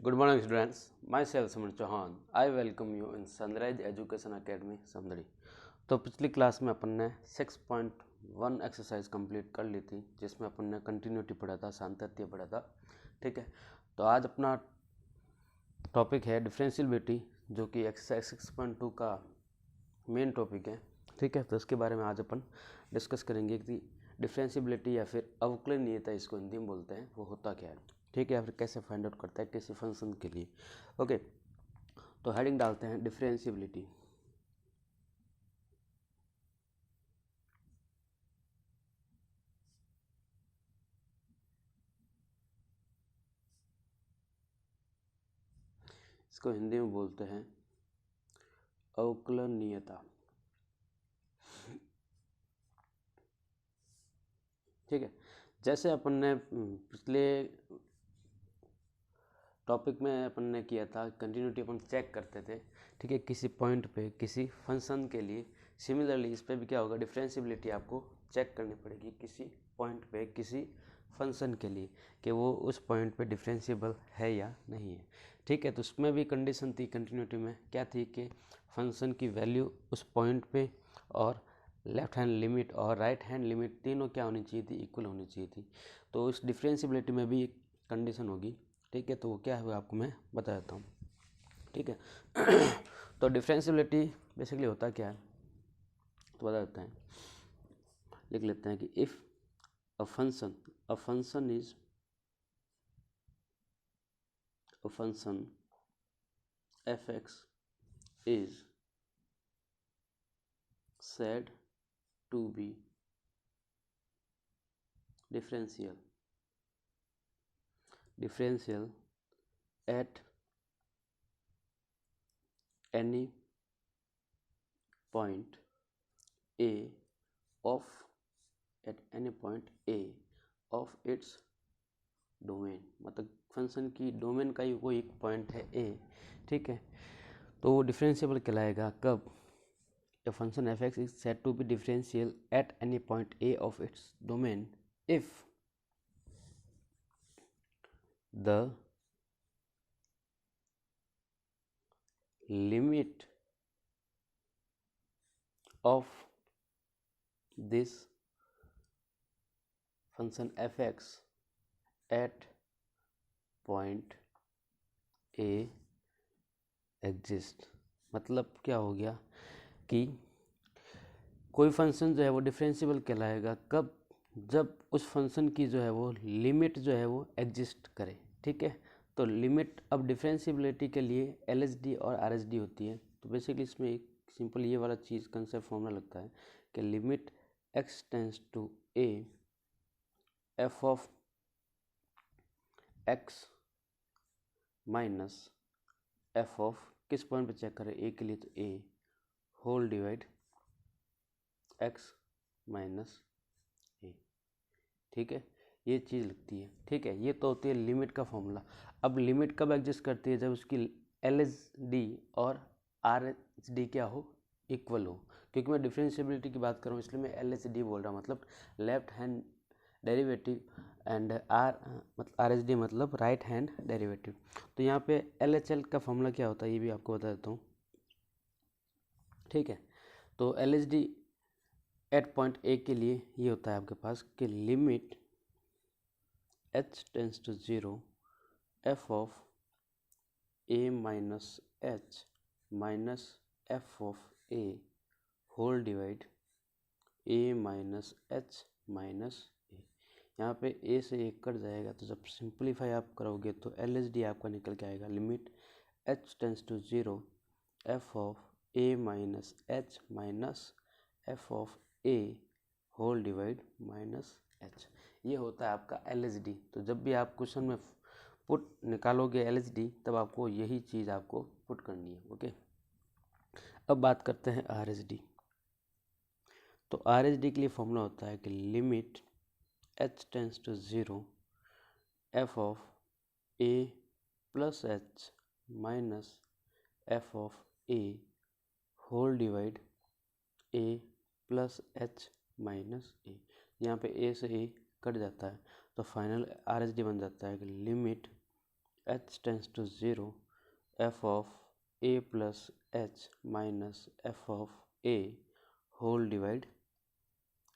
Good morning, students. Myself Samir Chauhan. I welcome you in Sunrise Education Academy, Samdari. तो पिछली class में अपन ने 6.1 exercise complete कर ली थी, जिसमें अपन ने कंटिन्यूटी पढ़ा था, सांतत्य पढ़ा था। ठीक है, तो आज अपना टॉपिक है डिफरेंशियबिलिटी, जो कि एक्सरसाइज 6.2 का मेन टॉपिक है। ठीक है, तो इसके बारे में आज अपन डिस्कस करेंगे कि डिफरेंशियबिलिटी या फिर अवकलनीयता, इसको हिंदी में बोलते हैं, वो होता क्या है। ठीक है, या फिर कैसे फाइंड आउट करता है किसी फंक्शन के लिए। ओके, तो हेडिंग डालते हैं डिफरेंशियबिलिटी। इसको हिंदी में बोलते हैं अवकलनीयता। ठीक है, जैसे अपन ने पिछले टॉपिक में अपन ने किया था, कंटिन्यूटी अपन चेक करते थे। ठीक है, किसी पॉइंट पे किसी फंक्शन के लिए। सिमिलरली इस पे भी क्या होगा, डिफरेंशियबिलिटी आपको चेक करनी पड़ेगी किसी पॉइंट पे किसी फंक्शन के लिए, कि वो उस पॉइंट पे डिफरेंशिएबल है या नहीं है। ठीक है, तो उसमें भी कंडीशन थी कंटिन्यूटी में, क्या थी कि फंक्शन की वैल्यू उस पॉइंट पे और लेफ्ट हैंड लिमिट और राइट हैंड लिमिट तीनों क्या होनी चाहिए थी, इक्वल होनी चाहिए थी। तो इस डिफरेंशियबिलिटी में भी एक कंडीशन होगी। ठीक है, तो वो क्या है आपको मैं बता देता हूँ। ठीक है तो डिफरेंशियबिलिटी बेसिकली होता क्या है तो बता देते हैं। लिख लेते हैं कि if a function is a function fx is said to be differential at any point a of its domain, मतलब फंक्शन की डोमेन का ही वो एक पॉइंट है ए। ठीक है, तो वो डिफरेंशिएबल कहलाएगा कब, a function fx is said to be differential at any point a of its domain if the limit of this function fx at point a exist। मतलब क्या हो गया कि कोई फंक्शन जो है वो डिफरेंशिएबल कहलाएगा कब, जब उस फंक्शन की जो है वो लिमिट जो है वो एग्जिस्ट करे। ठीक है, तो लिमिट अब डिफरेंशियबिलिटी के लिए LHD और RHD होती है। तो बेसिकली इसमें एक सिंपल ये वाला चीज़ कंसेप्ट फॉर्मूला लगता है कि limit x tends to a f of x minus f of किस पॉइंट पे चेक करें, a के लिए तो a whole divide x minus a। ठीक है, ये चीज़ लगती है। ठीक है, ये तो होती है लिमिट का फॉर्मूला। अब लिमिट कब एग्जिस्ट करती है, जब उसकी LHD और RHD क्या हो, इक्वल हो। क्योंकि मैं डिफरेंशियबिलिटी की बात कर रहा हूँ, इसलिए मैं LHD बोल रहा हूँ, मतलब लेफ्ट हैंड डेरिवेटिव, एंड मतलब RHD मतलब राइट हैंड डेरिवेटिव। तो यहाँ पे LHL का फॉर्मूला क्या होता है ये भी आपको बता देता हूँ। ठीक है, तो LHD एट पॉइंट ए के लिए ये होता है आपके पास कि limit h tends to 0 f of a minus h minus f of a whole divide a minus h minus a। यहाँ पे a से एक कट जाएगा, तो जब सिंप्लीफाई आप करोगे तो LHD आपका निकल के आएगा limit h tends to 0 f of a minus h minus f of a whole divide minus h। ये होता है आपका LHD। तो जब भी आप क्वेश्चन में पुट निकालोगे LHD, तब आपको यही चीज़ आपको पुट करनी है। ओके, अब बात करते हैं RHD। तो RHD के लिए फॉर्मूला होता है कि limit h tends to 0 f of a plus h minus f of a whole divide a plus h minus a। यहाँ पे a से a कट जाता है, तो फाइनल RHD बन जाता है कि limit h tends to 0 f of a plus h minus f of a whole divide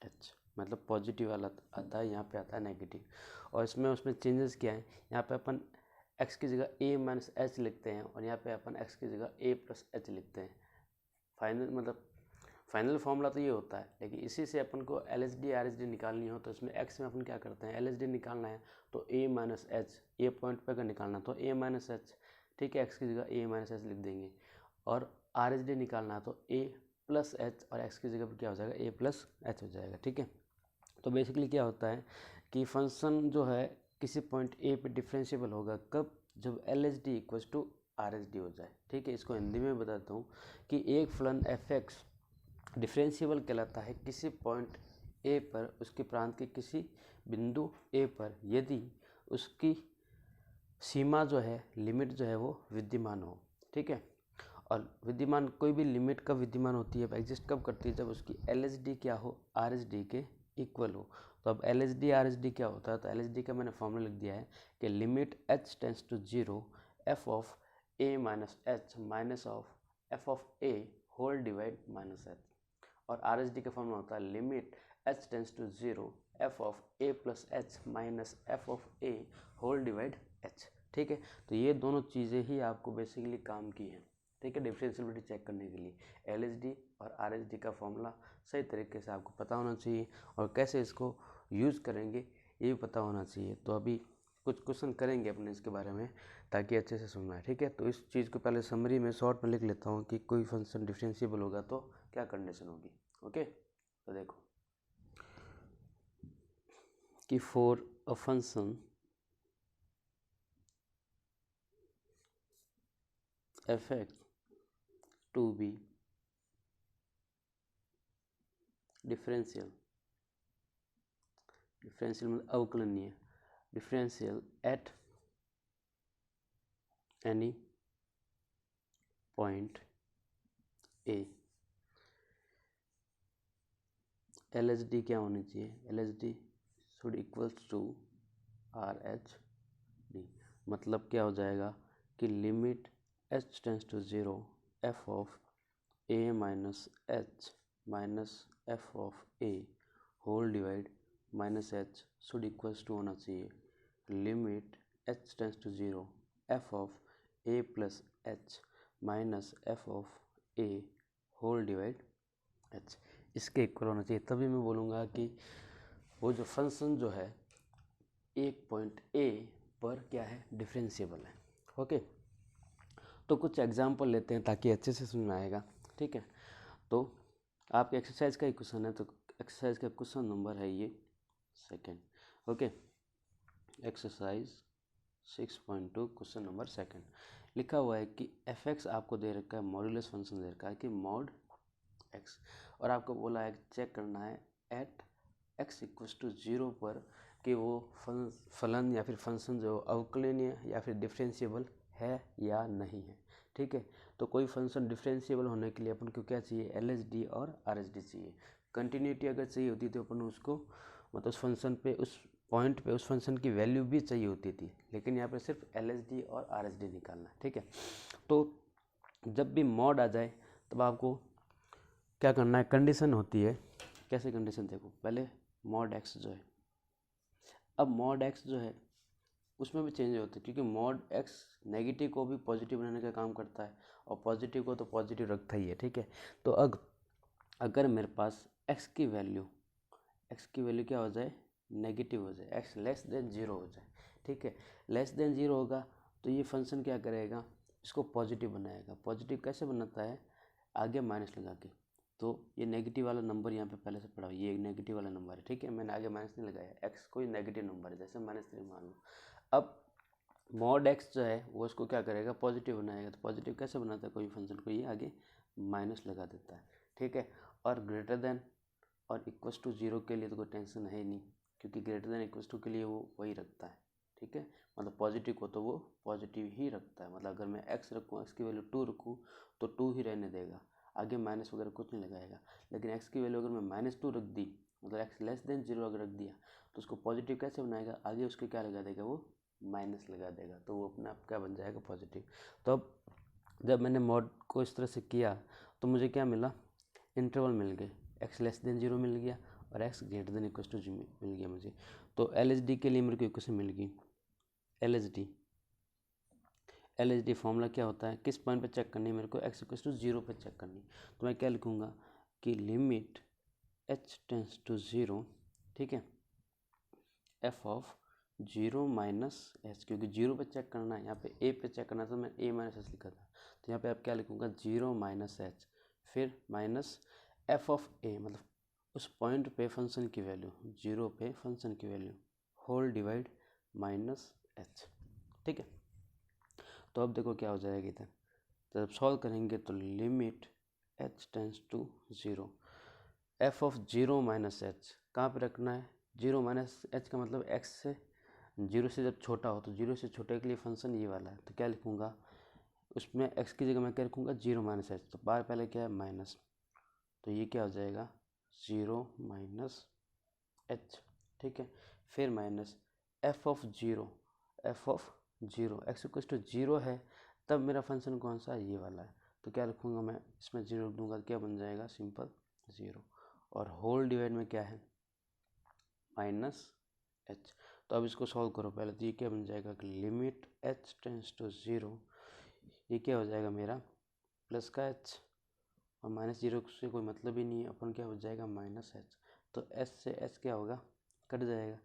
h, मतलब पॉजिटिव वाला आता है, यहाँ पे आता है नेगेटिव। और इसमें उसमें चेंजेस क्या है, यहाँ पे अपन x की जगह a माइनस h लिखते हैं और यहाँ पे अपन x की जगह a प्लस h लिखते हैं। फाइनल फॉर्मूला तो ये होता है, लेकिन इसी से अपन को LHD RHD निकालनी हो तो इसमें x में अपन क्या करते हैं, LHD निकालना है तो a माइनस एच, ये पॉइंट पे अगर निकालना तो a माइनस एच, ठीक है, x की जगह a माइनस एच लिख देंगे। और RHD निकालना है तो a प्लस एच और x की जगह पर क्या हो जाएगा, a प्लस एच हो जाएगा, ठीक है। तो बेसिकली क्या होता है कि फंक्शन जो है किसी पॉइंट a पे डिफरेंशिएबल होगा कब, जब LHD इक्वल्स टू RHD हो जाए, ठीक है। इसको हिंदी में बताता हूँ कि एक फलन fx डिफरेंशिएबल कहलाता है किसी पॉइंट a पर, उसके प्रांत के किसी बिंदु a पर, यदि उसकी सीमा जो है, लिमिट जो है वो विद्यमान हो, ठीक है। और विद्यमान कोई भी लिमिट कब विद्यमान होती है, एग्जिस्ट कब करती है, जब उसकी LHD क्या हो, RHD के इक्वल हो। तो अब LHD RHD क्या होता है, तो LHD का मैंने फॉर्मूला लिख दिया है कि limit h tends to 0 f of a minus H minus of f of a whole divide minus H. और RHD का फॉर्मूला होता है limit h tends to 0 f of a plus H minus f of a whole divide h, ठीक है। तो ये दोनों चीज़ें ही आपको बेसिकली काम की हैं, ठीक है, डिफरेंशियबिलिटी चेक करने के लिए। LHD और RHD का फॉर्मूला सही तरीके से आपको पता होना चाहिए और कैसे इसको यूज़ करेंगे ये भी पता होना चाहिए। तो अभी कुछ क्वेश्चन करेंगे अपने इसके बारे में ताकि अच्छे से समझना है, ठीक है। तो इस चीज़ को पहले समरी में शॉर्ट में लिख लेता हूँ कि कोई फंक्शन डिफरेंशिएबल होगा तो क्या कंडीशन होगी, ओके। तो देखो कि for a function fx to be differential मतलब अवकलनीय, differential at any point A, LHD क्या होनी चाहिए, LHD should equals to RHD। मतलब क्या हो जाएगा कि limit h tends to 0 f of a minus H minus f of a whole divide minus H should equals to होना चाहिए limit h tends to 0 f of a plus H minus f of a whole divide h, इसके equal होना चाहिए। तभी मैं बोलूँगा कि वो जो फंक्शन जो है एक पॉइंट ए पर क्या है, डिफरेंशिएबल है, ओके। तो कुछ एग्जांपल लेते हैं ताकि अच्छे से समझ में आएगा, ठीक है। तो आपके एक्सरसाइज का ही क्वेश्चन है, तो एक्सरसाइज का क्वेश्चन नंबर है ये second, okay. Exercise 6.2 question number second लिखा हुआ है कि fx आपको दे रखा है, मॉड्यूलस फंक्शन दे रखा है कि मॉड x, और आपको बोला है चेक करना है एट x इक्वल्स टू 0 पर कि वो फलन या फिर फंक्शन जो अवकलनीय या फिर डिफरेंशिएबल है या नहीं है, ठीक है। तो कोई फंक्शन डिफरेंशिएबल होने के लिए अपन को क्या चाहिए, LHD और RHD चाहिए। कंटिन्यूटी अगर चाहिए होती तो अपन उसको मतलब उस फंक्शन पे, उस पॉइंट पे उस फंक्शन की वैल्यू भी चाहिए होती थी, लेकिन यहाँ पे सिर्फ LHD और RHD निकालना है, ठीक है। तो जब भी मॉड आ जाए तब आपको क्या करना है, कंडीशन होती है, कैसे कंडीशन, देखो पहले मॉड x जो है, अब मॉड x जो है उसमें भी चेंज होते हैं क्योंकि मॉड x नेगेटिव को भी पॉजिटिव बनाने का काम करता है और पॉजिटिव को तो पॉजिटिव रखता ही है, ठीक है। तो अगर मेरे पास x की वैल्यू क्या हो जाए, नेगेटिव हो जाए, x लेस देन 0 हो जाए, ठीक है। लेस देन 0 होगा तो ये फंक्शन क्या करेगा, इसको पॉजिटिव बनाएगा। पॉजिटिव कैसे बनाता है, आगे माइनस लगा के। तो ये नेगेटिव वाला नंबर यहाँ पे पहले से पड़ा हुआ, ये एक नेगेटिव वाला नंबर है, ठीक है, मैंने आगे माइनस नहीं लगाया, x कोई नेगेटिव नंबर है, जैसे -3 मान लो। अब मॉड x जो है वो इसको क्या करेगा, पॉजिटिव बनाएगा। तो पॉजिटिव कैसे बनाता है कोई फंक्शन को, ये आगे माइनस लगा देता है, ठीक है। और ग्रेटर देन और इक्वल्स टू 0 के लिए तो कोई टेंशन है ही नहीं, क्योंकि ग्रेटर देन इक्वल्स टू के लिए वो वही रखता है, ठीक है। मतलब पॉजिटिव को तो वो पॉजिटिव ही रखता है, मतलब अगर मैं x रखूँ, x की वैल्यू 2 रखूँ तो 2 ही रहने देगा, आगे माइनस वगैरह कुछ नहीं लगाएगा। लेकिन x की वैल्यू अगर मैं -2 रख दी, मतलब x लेस देन 0 अगर रख दिया तो उसको पॉजिटिव कैसे बनाएगा, आगे उसके क्या लगा देगा, वो माइनस लगा देगा, तो वो अपने आप क्या बन जाएगा, पॉजिटिव। तो अब जब मैंने मॉड को इस तरह से किया तो मुझे क्या मिला, इंटरवल मिल गए, x लेस देन 0 मिल गया और x greater than equal to मिल गया मुझे। तो LHD के लिए मेरे को इक्वेशन मिल गई। LHD फॉर्मूला क्या होता है, किस पॉइंट पे चेक करनी है मेरे को, x इक्वल टू 0 पे चेक करनी। तो मैं क्या लिखूँगा कि लिमिट h टेंस टू 0, ठीक है, f ऑफ 0 माइनस एच, क्योंकि 0 पे चेक करना है, यहाँ पे a पे चेक करना था, मैं a माइनस एच लिखा था, तो यहाँ पे आप क्या लिखूँगा 0 माइनस एच, फिर माइनस f ऑफ a, मतलब उस पॉइंट पे फंक्शन की वैल्यू, 0 पे फंक्शन की value, whole divide minus H, ठीक है। तो अब देखो क्या हो जाएगा इधर, जब सॉल्व करेंगे तो limit h tends to 0, f of 0 minus H कहाँ पे रखना है, 0 माइनस एच का मतलब x से 0 से जब छोटा हो, तो 0 से छोटे के लिए फंक्शन ये वाला है, तो क्या लिखूँगा उसमें x की जगह मैं क्या लिखूँगा 0 माइनस एच, तो बार पहले क्या है माइनस, तो ये क्या हो जाएगा 0 माइनस एच, ठीक है, फिर minus f of 0, x equal to 0 है, तब मेरा फंक्शन कौन सा है, ये वाला है, तो क्या लिखूँगा मैं इसमें 0 दूंगा, क्या बन जाएगा सिंपल 0, और होल डिवाइड में क्या है माइनस एच। तो अब इसको सॉल्व करो पहले, तो ये क्या बन जाएगा कि लिमिट h टेंस टू 0, ये क्या हो जाएगा मेरा प्लस का h, और माइनस 0 से कोई मतलब ही नहीं है, अपन क्या हो जाएगा माइनस एच, तो एच से एच क्या होगा कट जाएगा,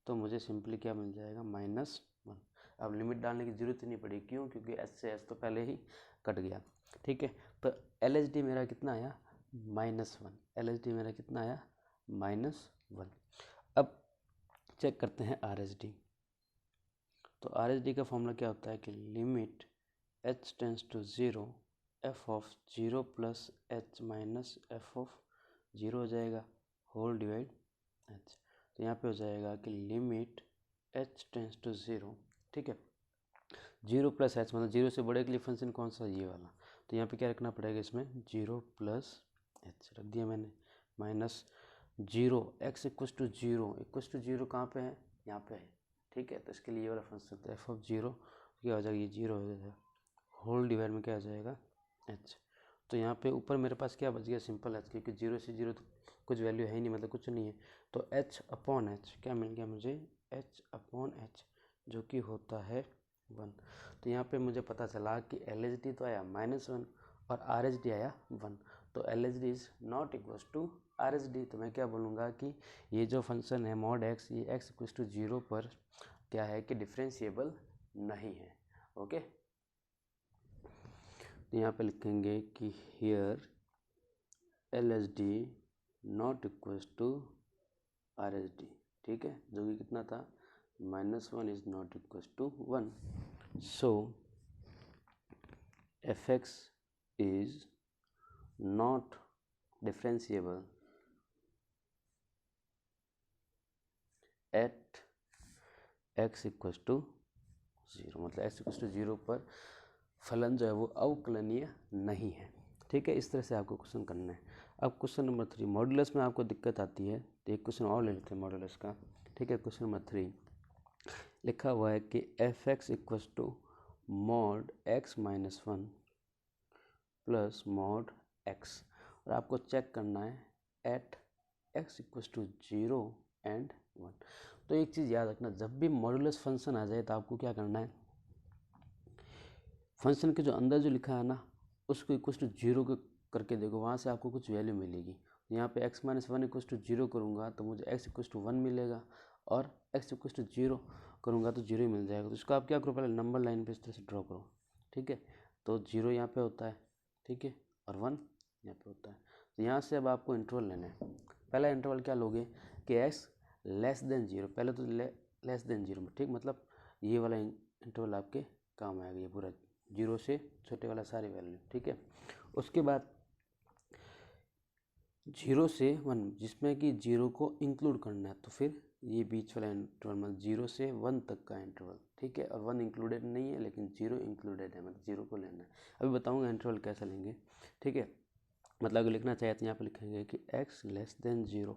तो मुझे सिंपली क्या मिल जाएगा -1। अब लिमिट डालने की ज़रूरत ही नहीं पड़ी, क्यों, क्योंकि एच से एच तो पहले ही कट गया, ठीक है। तो LHD मेरा कितना आया -1, LHD मेरा कितना आया -1। अब चेक करते हैं RHD। तो RHD का फॉर्मूला क्या होता है कि limit h tends to 0, f of 0 plus h minus F of 0 हो जाएगा, होल डिवाइड h। तो यहाँ पे हो जाएगा कि लिमिट h टेंस टू 0, ठीक है, 0 प्लस h मतलब 0 से बड़े के लिए फंक्शन कौन सा, ये वाला, तो यहाँ पे क्या रखना पड़ेगा इसमें 0 प्लस h रख दिया मैंने, माइनस 0, x इक्वल टू 0 कहाँ पे है, यहाँ पे है, ठीक है, तो इसके लिए ये वाला फंक्शन, तो एफ ऑफ 0 क्या हो जाएगा, ये 0 हो जाएगा, होल डिवाइड में क्या हो जाएगा h। तो यहाँ पे ऊपर मेरे पास क्या बच गया, सिंपल h, क्योंकि 0 से 0 तो कुछ वैल्यू है ही नहीं, मतलब कुछ नहीं है, तो h अपॉन h क्या मिल गया मुझे, h अपॉन h जो कि होता है 1। तो यहाँ पे मुझे पता चला कि LHD तो आया -1 और RHD आया 1, तो LHD is not equal to RHD। तो मैं क्या बोलूँगा कि ये जो फंक्शन है मॉड x, ये x इक्वल टू 0 पर क्या है कि डिफरेंशिएबल नहीं है, ओके। तो यहाँ पे लिखेंगे कि here LHD not equal to RHD, ठीक है, जो कि कितना था -1 is not equal to 1, so fx is not differentiable at x equal to 0, मतलब x इक्वल टू 0 पर फलन जो है वो अवकलनीय नहीं है, ठीक है। इस तरह से आपको क्वेश्चन करना है। अब क्वेश्चन नंबर 3, मॉडुलस में आपको दिक्कत आती है, तो एक क्वेश्चन और ले लेते हैं मॉडुलस का, ठीक है। क्वेश्चन नंबर 3 लिखा हुआ है कि fx equal to mod x minus 1 plus mod x, और आपको चेक करना है at x equal to 0 and 1। तो एक चीज़ याद रखना, जब भी मॉडुलस फंक्शन आ जाए तो आपको क्या करना है, फंक्शन के जो अंदर जो लिखा है ना उसको इक्वल टू 0 करके देखो, वहाँ से आपको कुछ वैल्यू मिलेगी। यहाँ पे x माइनस 1 इक्वल टू 0 करूँगा तो मुझे x इक्वल टू 1 मिलेगा, और x इक्वल टू 0 करूँगा तो 0 ही मिल जाएगा। तो इसको आप क्या करो, पहले नंबर लाइन पे इस तरह से ड्रॉ करो, ठीक है। तो 0 यहाँ पे होता है, ठीक है, और 1 यहाँ पे होता है। तो यहाँ से अब आपको इंटरवल लेना है। पहला इंटरवल क्या लोगे कि x लेस देन 0, पहले तो लेस देन 0 में, ठीक, मतलब ये वाला इंटरवल आपके काम आएगा, ये पूरा 0 से छोटे वाला सारी वैल्यू, ठीक है। उसके बाद 0 से 1 जिसमें कि 0 को इंक्लूड करना है, तो फिर ये बीच वाला इंटरवल मतलब 0 से 1 तक का इंटरवल, ठीक है, और 1 इंक्लूडेड नहीं है लेकिन 0 इंक्लूडेड है, मतलब 0 को लेना है। अभी बताऊंगा इंटरवल कैसे लेंगे, ठीक है। मतलब अगर लिखना चाहे तो यहाँ पर लिखेंगे कि x लेस देन 0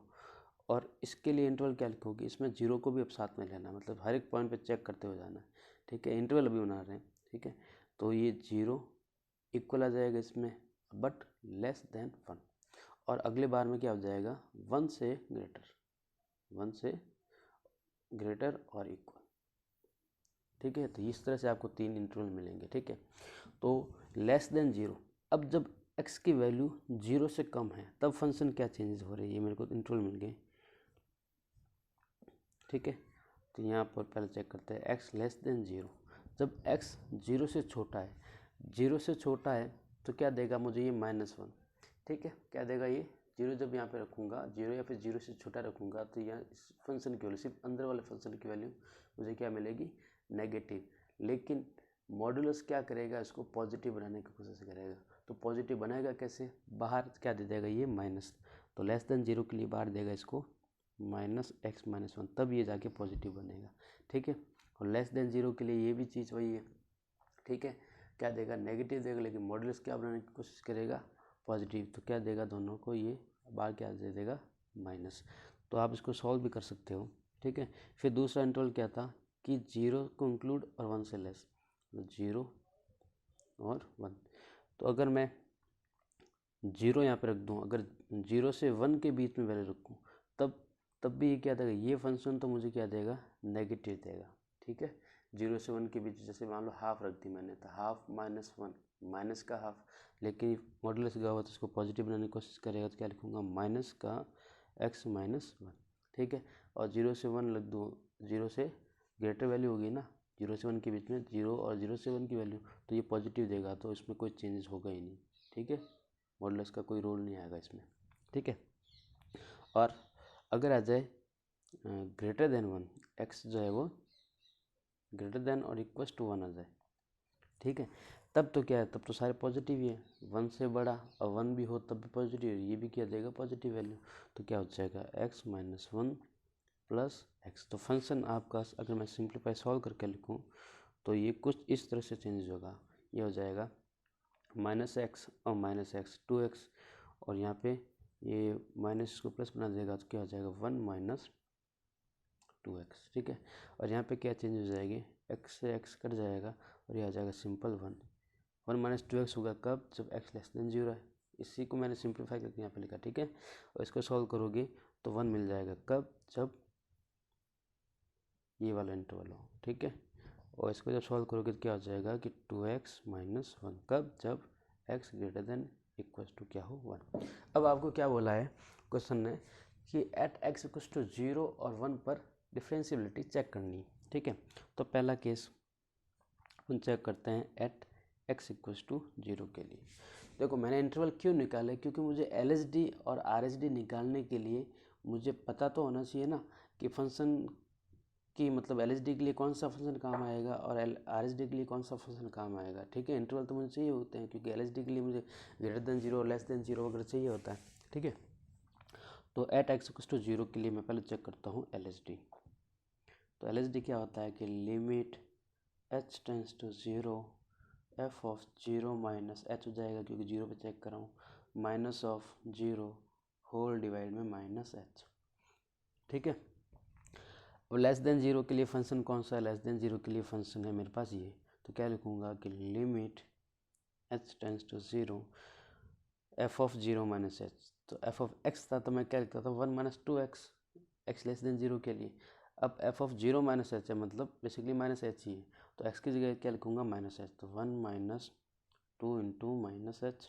और इसके लिए इंटरवल क्या लिखोगे, इसमें 0 को भी अब साथ में लेना, मतलब हर एक पॉइंट पे चेक करते हुए जाना है, ठीक है। इंटरवल अभी बना रहे हैं, ठीक है। तो ये 0 इक्वल आ जाएगा इसमें, बट लेस देन 1, और अगले बार में क्या हो जाएगा, 1 से ग्रेटर, 1 से ग्रेटर और इक्वल, ठीक है। तो इस तरह से आपको 3 इंटरवल मिलेंगे, ठीक है। तो लेस देन 0, अब जब x की वैल्यू 0 से कम है तब फंक्शन क्या चेंजेस हो रही है, मेरे को इंटरवल मिल गए, ठीक है। तो यहाँ पर पहले चेक करते हैं x लेस देन 0, जब x 0 से छोटा है, 0 से छोटा है तो क्या देगा मुझे, ये -1, ठीक है। क्या देगा ये 0, जब यहाँ पे रखूँगा 0 या फिर 0 से छोटा रखूँगा तो यहाँ इस फंक्शन की वैल्यू, सिर्फ अंदर वाले फंक्शन की वैल्यू मुझे क्या मिलेगी, नेगेटिव। लेकिन मॉडुलस क्या करेगा, इसको पॉजिटिव बनाने की कोशिश करेगा। तो पॉजिटिव बनाएगा कैसे, बाहर क्या दे देगा, ये माइनस, तो लेस देन 0 के लिए बाहर देगा इसको -x-1, तब ये जाके पॉजिटिव बनेगा, ठीक है। और लेस देन 0 के लिए ये भी चीज़ वही है, ठीक है। क्या देगा, नेगेटिव देगा, लेकिन मॉडुलस क्या बनाने की कोशिश करेगा, पॉजिटिव। तो क्या देगा, दोनों को ये बाहर क्या दे देगा, माइनस। तो आप इसको सॉल्व भी कर सकते हो, ठीक है। फिर दूसरा इंटरवल क्या था कि 0 को इंक्लूड और 1 से लेस, 0 और 1। तो अगर मैं 0 यहाँ पे रख दूँ, अगर 0 से 1 के बीच में वैल्यू रखूँ तब भी ये क्या देगा, ये फंक्शन तो मुझे क्या देगा, नेगेटिव देगा, ठीक है। 0 से 1 के बीच, जैसे मान लो हाफ रख दी मैंने, तो हाफ -1, माइनस का हाफ, लेकिन मॉडुलस लगा हुआ तो इसको पॉजिटिव बनाने की कोशिश करेगा, तो क्या लिखूँगा, माइनस का x-1, ठीक है। और 0 से 1 लग दूँ, 0 से ग्रेटर वैल्यू होगी ना, 0 से 1 के बीच में 0 और 0 से 1 की वैल्यू, तो ये पॉजिटिव देगा, तो इसमें कोई चेंजेस होगा ही नहीं, ठीक है। मॉडुलस का कोई रोल नहीं आएगा इसमें, ठीक है। और अगर आ जाए ग्रेटर देन 1, x जो है वो ग्रेटर देन और इक्वल टू 1 आ जाए, ठीक है, तब तो क्या है, तब तो सारे पॉजिटिव ही है, 1 से बड़ा और 1 भी हो तब भी पॉजिटिव है, ये भी क्या देगा, पॉजिटिव वैल्यू। तो क्या हो जाएगा, x-1 प्लस x। तो फंक्शन आपका अगर मैं सिंप्लीफाई सॉल्व करके लिखूँ तो ये कुछ इस तरह से चेंज होगा, ये हो जाएगा -x और -x 2x, और यहाँ पे ये माइनस को प्लस बना देगा तो क्या हो जाएगा, 1 - 2x, ठीक है। और यहाँ पे क्या चेंज हो जाएगी, x से x कट जाएगा और ये आ जाएगा सिंपल 1 - 2x होगा कब, जब x लेस देन 0 है। इसी को मैंने सिंप्लीफाई करके यहाँ पे लिखा, ठीक है। और इसको सॉल्व करोगे तो 1 मिल जाएगा कब, जब ये वाला इंटरवल हो, ठीक है। और इसको जब सॉल्व करोगे तो क्या हो जाएगा कि 2x - 1 कब, जब x greater than equal to क्या हो, 1। अब आपको क्या बोला है क्वेश्चन ने कि एट x इक्वल टू 0 और 1 पर डिफरेंशियबिलिटी चेक करनी है, ठीक है। तो पहला केस अपन चेक करते हैं एट x इक्वल टू 0 के लिए। देखो मैंने इंटरवल क्यों निकाला है, क्योंकि मुझे LSD और RSD निकालने के लिए मुझे पता तो होना चाहिए ना कि फंक्शन कि मतलब LSD के लिए कौन सा फंक्शन काम आएगा और RSD के लिए कौन सा फंक्शन काम आएगा, ठीक है। इंटरवल तो मुझे चाहिए होते हैं, क्योंकि LSD के लिए मुझे ग्रेटर देन 0 और लेस देन 0 वगैरह चाहिए होता है, ठीक है। तो एट x इक्वल टू 0 के लिए मैं पहले चेक करता हूँ LSD। तो LSD क्या होता है कि limit h tends to 0 f of 0 minus h हो जाएगा, क्योंकि 0 पे चेक कर रहा हूँ, माइनस ऑफ 0 होल डिवाइड में -h, ठीक है। अब लेस देन 0 के लिए फंक्शन कौन सा है, लेस देन 0 के लिए फंक्शन है मेरे पास ये, तो क्या लिखूँगा कि limit h tends to 0 f of 0 minus h। तो f ऑफ x था तो मैं क्या लिखता था, 1 - 2x, x लेस देन 0 के लिए। अब f ऑफ 0 माइनस h है, मतलब बेसिकली माइनस h ही है, तो x की जगह क्या लिखूँगा, -h। तो 1 - 2 into -h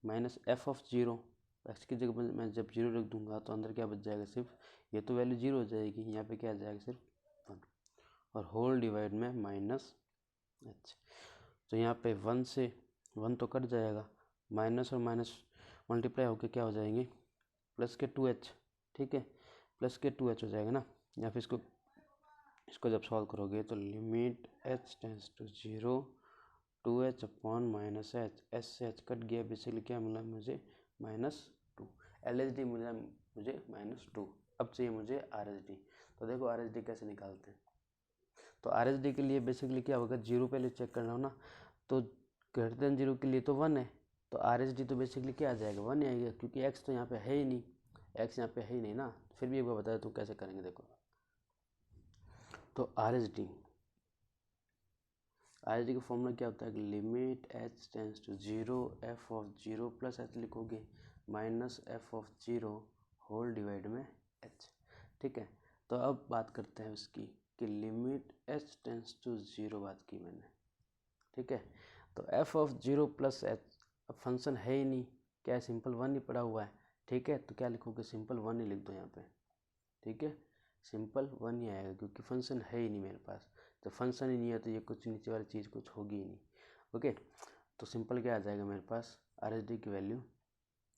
minus f of 0, x की जगह मैं जब 0 रख दूंगा तो अंदर क्या बच जाएगा, सिर्फ ये तो वैल्यू 0 हो जाएगी, यहाँ पे क्या आ जाएगा, सिर्फ 1, और होल डिवाइड में -h। तो यहाँ पे 1 से 1 तो कट जाएगा, माइनस और माइनस मल्टीप्लाई होकर क्या हो जाएंगे, प्लस के 2h, ठीक है, प्लस के 2h हो जाएगा ना। या फिर इसको जब सॉल्व करोगे तो limit h tends to 0 2h upon -h, h से h कट गया, बेसिकली क्या मिला मुझे, -2। LSD मुझे -2। अब चाहिए मुझे RSD। तो देखो RSD कैसे निकालते हैं। तो RSD के लिए बेसिकली क्या होगा, 0 पहले चेक करना हो ना, तो ग्रेटर देन 0 के लिए तो 1 है, तो RSD तो बेसिकली क्या आ जाएगा, 1 ही आएगा, क्योंकि x तो यहाँ पे है ही नहीं, एक्स यहाँ पे है ही नहीं ना, फिर भी एक बार बताया तो कैसे करेंगे देखो। तो आर एच डी का फॉर्मूला क्या होता है कि limit H tends to zero f of zero plus h लिखोगे minus F of zero whole divide में एच। ठीक है, तो अब बात करते हैं उसकी कि limit H tends to zero बात की मैंने। ठीक है, तो f of zero plus h, अब फंक्शन है ही नहीं, क्या है, सिंपल वन ही पड़ा हुआ है। ठीक है, तो क्या लिखोगे, सिंपल वन ही लिख दो यहाँ पे। ठीक है, सिंपल वन ही आएगा क्योंकि फंक्शन है ही नहीं मेरे पास। तो फंक्शन ही नहीं है तो ये कुछ नीचे वाली चीज़ कुछ होगी ही नहीं। ओके, तो सिंपल क्या आ जाएगा मेरे पास, आर एच डी की वैल्यू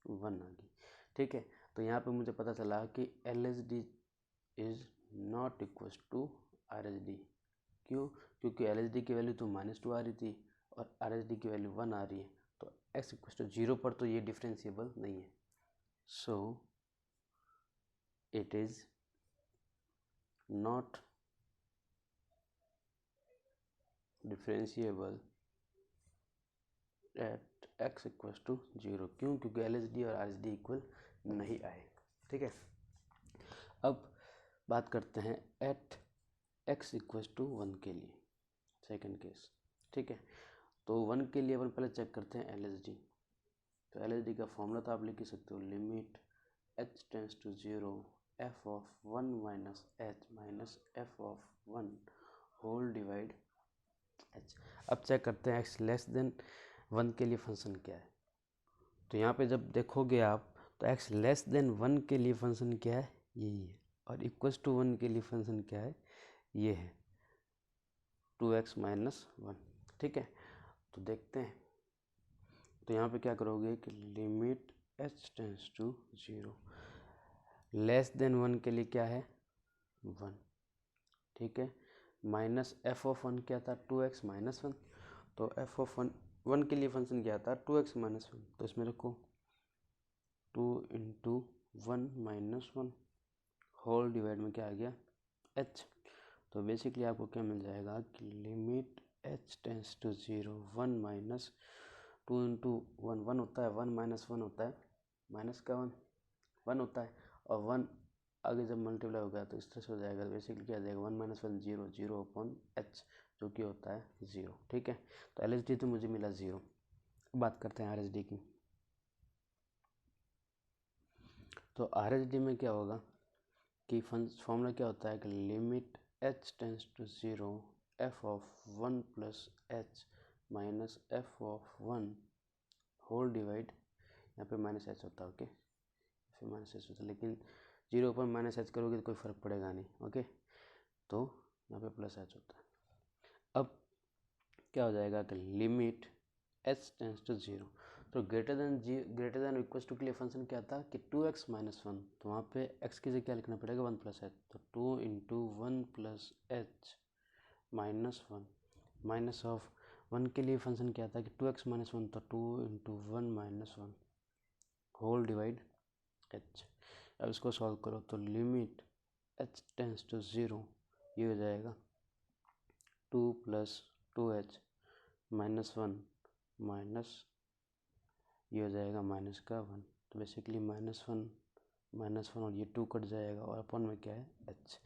वन आ गई। ठीक है, तो यहाँ पे मुझे पता चला कि L H D is not equal to R H D. क्यों, क्योंकि एल एच डी की वैल्यू तो -2 आ रही थी और आर एच डी की वैल्यू 1 आ रही है, तो एक्स इक्वल टू 0 पर तो ये डिफरेंशिएबल नहीं है। So it is not differentiable at X equal to 0। क्यों, क्योंकि एल एच डी और आर एच डी इक्वल नहीं आए। ठीक है, अब बात करते हैं एट एक्स इक्वल टू 1 के लिए, सेकेंड केस। ठीक है, तो 1 के लिए अपन पहले चेक करते हैं एल एच डी। तो एल एच डी का फॉर्मूला तो आप लिख ही सकते हो, limit H tends to 0 F of 1 minus H minus F of 1 whole divide H. अब चेक करते हैं एक्स लेस देन 1 के लिए फंक्शन क्या है। तो यहाँ पे जब देखोगे आप तो एक्स लेस देन 1 के लिए फंक्शन क्या है, यही है, और इक्वल्स टू 1 के लिए फंक्शन क्या है, ये है 2x माइनस 1। ठीक है, तो देखते हैं। तो यहाँ पे क्या करोगे कि limit H tends to 0 less than 1 के लिए क्या है 1। ठीक है, माइनस एफ ऑफ 1 क्या था 2x माइनस 1। तो एफ ऑफ 1 के लिए फंक्शन क्या था 2x माइनस 1, तो इसमें रखो 2 इंटू 1 माइनस 1 होल डिवाइड में क्या आ गया h। तो बेसिकली आपको क्या मिल जाएगा कि limit h tends to 0 1 minus 2 into 1 1 होता है, 1 माइनस 1 होता है, माइनस का 1 1 होता है, और 1 आगे जब मल्टीप्लाई हो गया तो इस तरह से हो जाएगा। बेसिकली क्या आ जाएगा 1 माइनस 1 0 0 अपॉन एच, जो कि होता है 0। ठीक है, तो एल एच डी तो मुझे मिला 0। बात करते हैं आर एच डी की। तो आर एच डी में क्या होगा कि फॉर्मूला क्या होता है कि limit H tends to 0 F of 1 plus H minus F of 1 whole divide, यहाँ पे माइनस एच होता है। ओके, फिर माइनस एच होता है, लेकिन 0 पर माइनस एच करोगे तो कोई फ़र्क पड़ेगा नहीं। ओके, तो यहाँ पे प्लस एच होता है। अब क्या हो जाएगा कि लिमिट एच टेंस टू 0, तो ग्रेटर देन इक्वल टू के लिए फंक्शन क्या था कि 2x माइनस 1, तो वहाँ पे x की जगह क्या लिखना पड़ेगा 1 प्लस एच, तो 2 into 1 plus H minus 1 minus of 1 के लिए फंक्शन क्या था कि 2x माइनस 1, तो 2 into 1 minus 1 whole divide h। अब इसको सॉल्व करो तो लिमिट h टेंस टू 0 ये हो जाएगा 2 प्लस 2h माइनस 1 माइनस ये हो जाएगा माइनस का 1। तो बेसिकली माइनस वन और ये 2 कट जाएगा और अपन में क्या है h।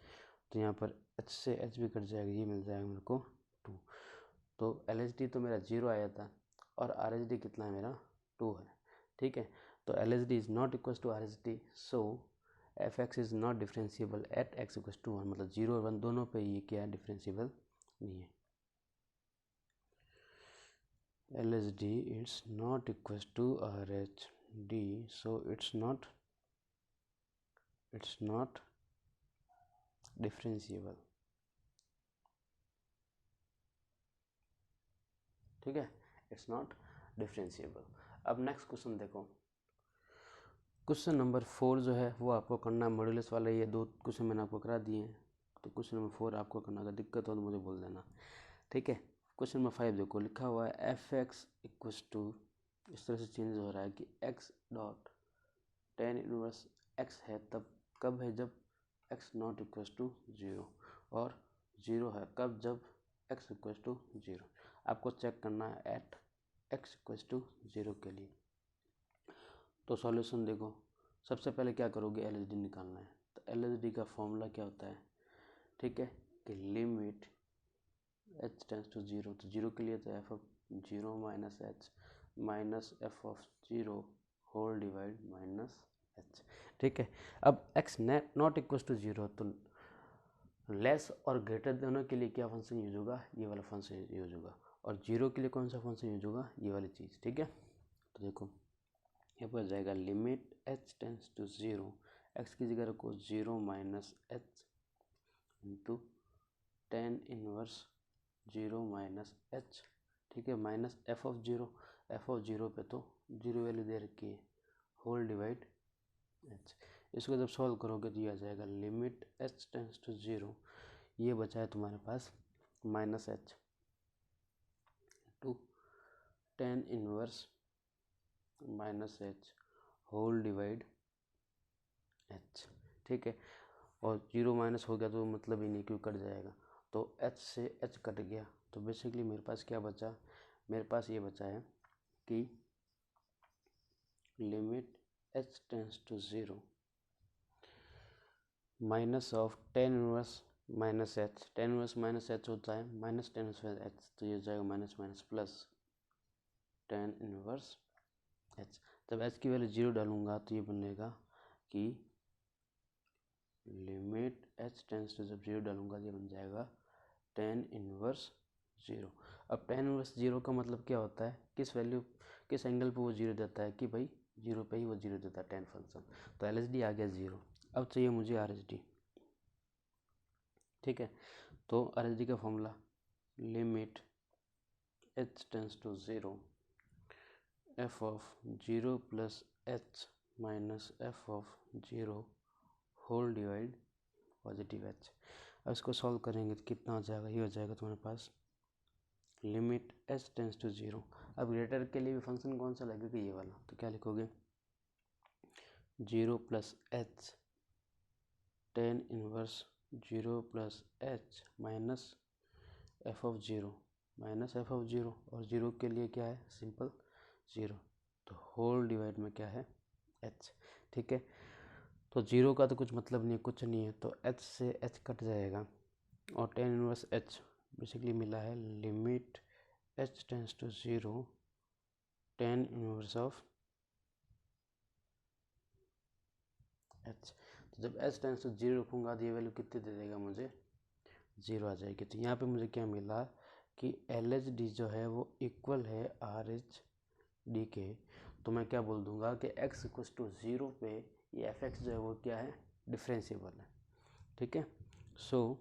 तो यहाँ पर h से h भी कट जाएगा, ये मिल जाएगा मेरे को 2। तो एल एच डी तो मेरा 0 आया था और आर एच डी कितना है मेरा 2 है। ठीक है, तो L H D is not equal to R H D, so F X is not differentiable at X equal to 1, मतलब 0 और 1 दोनों पे ये क्या है डिफरेंशिएबल नहीं है। LHD is not equals to RHD, so it's not differentiable। ठीक है, इट्स नॉट डिफरेंशिएबल। अब नेक्स्ट क्वेश्चन देखो, क्वेश्चन नंबर 4 जो है वो आपको करना है मॉड्यूलस वाला। ये 2 क्वेश्चन मैंने आपको करा दिए हैं, तो क्वेश्चन नंबर 4 आपको करना, अगर दिक्कत हो तो मुझे बोल देना। ठीक है, क्वेश्चन नंबर 5 देखो, लिखा हुआ है एफ एक्स इक्वल्स टू, इस तरह से चेंज हो रहा है कि x dot tan inverse x है, तब कब है जब एक्स नॉट इक्वल्स टू 0, और 0 है कब जब एक्स इक्वल्स टू 0। आपको चेक करना है एट एक्स इक्वल्स टू 0 के लिए। तो सॉल्यूशन देखो, सबसे पहले क्या करोगे, LHD निकालना है। तो LHD का फॉर्मूला क्या होता है, ठीक है, कि लिमिट h टेंस टू 0, तो 0 के लिए तो f of 0 minus h minus F of 0 whole divide minus h, ठीक है। अब x नॉट इक्वल टू 0, तो लेस और ग्रेटर दोनों के लिए क्या फंक्शन यूज होगा, ये वाला फंक्शन यूज होगा, और 0 के लिए कौन सा फंक्शन यूज होगा, ये वाली चीज़, ठीक है। तो देखो यहाँ पर जाएगा limit h tends to 0, x की जगह रखो 0 minus h into tan inverse 0 minus h, ठीक है, माइनस एफ ऑफ 0 पे तो 0 वैल्यू दे रखी है, होल डिवाइड h। इसको जब सॉल्व करोगे तो ये आ जाएगा लिमिट h टेंस टू 0, ये बचा है तुम्हारे पास minus h to tan inverse minus h whole divide h, ठीक है। और 0 माइनस हो गया तो मतलब ही नहीं, क्यों कट जाएगा, तो h से h कट गया, तो बेसिकली मेरे पास क्या बचा, मेरे पास ये बचा है कि limit h tends to 0 minus of tan inverse minus h, tan inverse minus h होता है माइनस टेन इनवर्स h, तो ये जाएगा minus minus plus tan inverse h। जब h की वैल्यू 0 डालूंगा तो ये बनेगा कि लिमिट h टेंस टू, जब 0 डालूंगा ये बन जाएगा टेन इनवर्स 0। अब टेन इनवर्स 0 का मतलब क्या होता है, किस वैल्यू किस एंगल पे वो 0 देता है, कि भाई 0 पे ही वो 0 देता है टेन फंक्शन। तो LHD आ गया 0। अब चाहिए मुझे RHD, ठीक है। तो RHD का formula limit h tends to 0 f of 0 plus h minus F of 0 whole divide positive h। अब इसको सॉल्व करेंगे तो कितना हो जाएगा, ये हो जाएगा तुम्हारे पास लिमिट h टेंस टू 0। अब ग्रेटर के लिए भी फंक्शन कौन सा लगेगा, ये वाला, तो क्या लिखोगे 0 plus h tan inverse 0 plus h minus F of 0 minus F of 0, और 0 के लिए क्या है, सिंपल 0, तो होल डिवाइड में क्या है h, ठीक है। तो 0 का तो कुछ मतलब नहीं है, कुछ नहीं है, तो h से h कट जाएगा, और टेन इनवर्स h बेसिकली मिला है limit h tends to 0 tan inverse of h। तो जब h टेंस टू 0 रखूँगा तो ये वैल्यू कितनी दे देगा मुझे, 0 आ जाएगी। तो यहाँ पे मुझे क्या मिला कि LHD जो है वो इक्वल है RHD के, तो मैं क्या बोल दूंगा कि x इक्वल टू 0 पे ये fx जो है वो क्या है, डिफरेंशिएबल है, ठीक है। So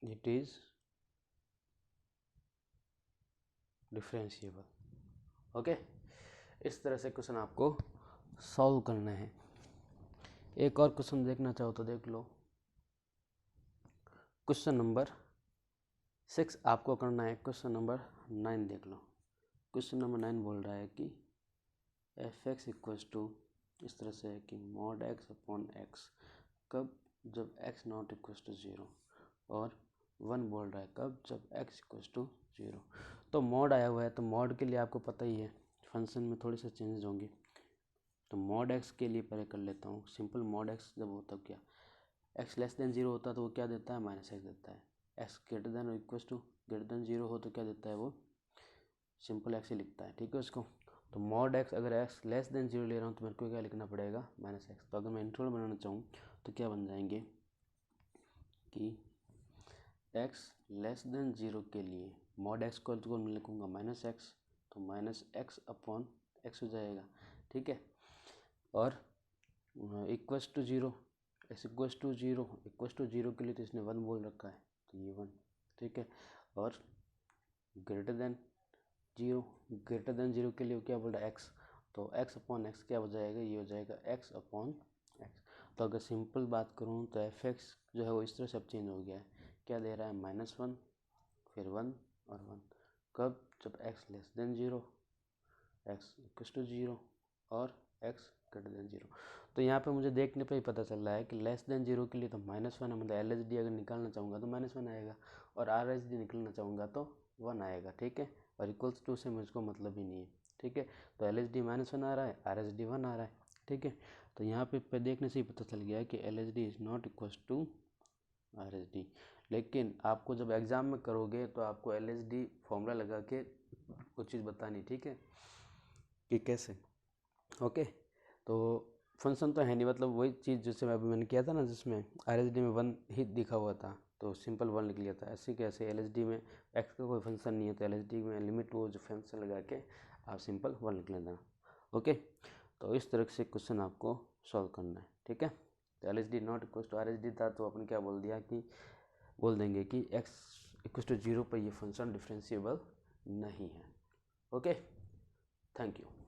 it is differentiable, okay. इस तरह से क्वेश्चन आपको सॉल्व करना है। एक और क्वेश्चन देखना चाहो तो देख लो, क्वेश्चन नंबर 6 आपको करना है, क्वेश्चन नंबर 9 देख लो। क्वेश्चन नंबर 9 बोल रहा है कि एफ एक्स इक्वल्स टू, इस तरह से है कि मॉड एक्स अपॉन एक्स, कब, जब एक्स नॉट इक्वल्स टू 0, और 1 बोल रहा है कब, जब एक्स इक्वल्स टू 0। तो मॉड आया हुआ है, तो मॉड के लिए आपको पता ही है फंक्शन में थोड़ी सी चेंजेस होंगी। तो मॉड एक्स के लिए पहले कर लेता हूँ सिंपल। मॉड एक्स जब होता क्या, एक्स लेस देन 0 होता है तो वो क्या देता है, माइनस एक्स देता है। एक्स ग्रेटर देन और इक्वल्स टू ग्रेटर देन 0 हो तो क्या देता है, वो सिंपल एक्स ही लिखता है, ठीक है उसको। तो मॉड एक्स, अगर एक्स लेस देन 0 ले रहा हूँ तो मेरे को क्या लिखना पड़ेगा, माइनस एक्स। तो अगर मैं इंटीग्रल बनाना चाहूँ तो क्या बन जाएंगे कि एक्स लेस देन 0 के लिए मॉड एक्स को मैं लिखूँगा माइनस एक्स, तो माइनस एक्स अपॉन एक्स हो जाएगा, ठीक है। और equals to 0, X equals to 0 के लिए तो इसने 1 बोल रखा है, तो ये 1, ठीक है। और ग्रेटर देन 0 के लिए क्या बोल रहा है, एक्स, तो एक्स अपॉन एक्स क्या हो जाएगा, ये हो जाएगा एक्स अपॉन एक्स। तो अगर सिंपल बात करूँ तो एफ एक्स जो है वो इस तरह से अब चेंज हो गया है, क्या दे रहा है, -1 फिर 1 और 1, कब, जब X less than 0, X equal to 0 और एक्स ग्रेटर देन 0। तो यहाँ पे मुझे देखने पे ही पता चल रहा है कि लेस देन 0 के लिए तो -1 है, मतलब LHD अगर निकालना चाहूँगा तो -1 आएगा, और आर एच डी निकलना चाहूँगा तो 1 आएगा, ठीक है। और इक्वल्स टू से मुझको मतलब ही नहीं है, ठीक है। तो एल एच डी -1 आ रहा है, आर एच डी 1 आ रहा है, ठीक है। तो यहाँ पे देखने से ही पता चल गया है कि L H D is not equals to R H D. लेकिन आपको जब एग्ज़ाम में करोगे तो आपको एल एच डी फॉर्मूला लगा के वो चीज़ बतानी, ठीक है, कि कैसे। ओके, तो फंक्शन तो है नहीं, मतलब वही चीज़ जैसे मैंने किया था ना, जिसमें आर एच डी में 1 ही दिखा हुआ था तो सिंपल 1 लिख लिया था। ऐसे कैसे एल एच डी में एक्स का कोई फंक्शन नहीं है तो एल एच डी में लिमिट वो जो फंक्शन लगा के आप सिंपल 1 लिख लेना। ओके, तो इस तरह से क्वेश्चन आपको सॉल्व करना है, ठीक है। तो L H D not equal to R H D था तो अपन क्या बोल दिया कि बोल देंगे कि एक्स इक्वल टू 0 पर ये फंक्शन डिफरेंशिएबल नहीं है। Okay, thank you.